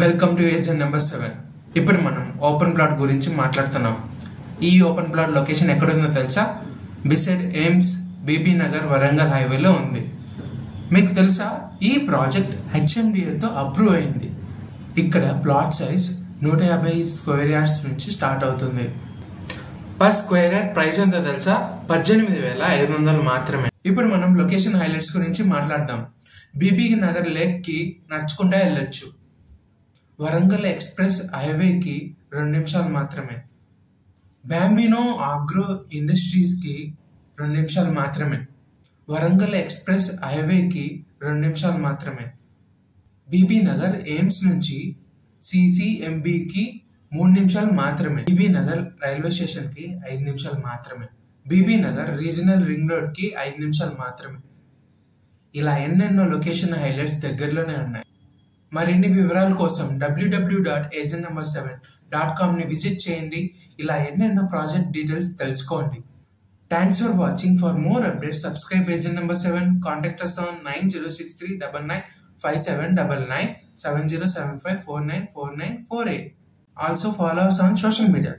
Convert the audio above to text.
Welcome to agent number 7. ఇప్పుడు మనం open plot గురించి మాట్లాడుతున్నాం. ఈ ఓపెన్ ప్లాట్ లొకేషన్ ఎక్కడుందో తెలుసా? బిసైడ్ ఎయిమ్స్ బీబీ నగర్ వరంగల్ హైవేలో ఉంది. మీకు తెలుసా, ఈ ప్రాజెక్ట్ హెచ్ఎండిఏతో అప్రూవ్ అయింది. ఇక్కడ ప్లాట్ సైజ్ 150 స్క్వేర్ యార్డ్స్ నుంచి స్టార్ట్ అవుతుంది. పర్ స్క్వేర్ యార్డ్ ప్రైస్ ఎంతో తెలుసా? 18,500 మాత్రమే. ఇప్పుడు మనం లొకేషన్ హైలైట్స్ గురించి మాట్లాడదాం. బీబీ నగర్ లేక్ కి నడుచుకుంటా వెళ్ళొచ్చు. వరంగల్ ఎక్స్ప్రెస్ హైవేకి 2 నిమిషాలు మాత్రమే. బాంబినో ఆగ్రో ఇండస్ట్రీస్ కి 2 నిమిషాలు మాత్రమే. వరంగల్ ఎక్స్ప్రెస్ హైవేకి 2 నిమిషాలు మాత్రమే. బీబీ నగర్ ఎయిమ్స్ నుంచి సిసిఎంబికి 3 నిమిషాలు మాత్రమే. బీబీ నగర్ రైల్వే స్టేషన్ కి 5 నిమిషాలు మాత్రమే. Bibi Nagar regional ring road కి 5 నిమిషాలు మాత్రమే. ఇలా ఎన్నెన్నో లొకేషన్ హైలైట్స్ దగ్గరలోనే ఉన్నాయి. మరిన్ని వివరాల కోసం www.agentnumber7.com ని విజిట్ చేయండి. ఇలా ఎన్నెన్నో ప్రాజెక్ట్ డీటెయిల్స్ తెలుసుకోండి. Thanks for watching. For more updates subscribe agent number 7. Contact us on 9063995799 7075494948. Also follow us on social media.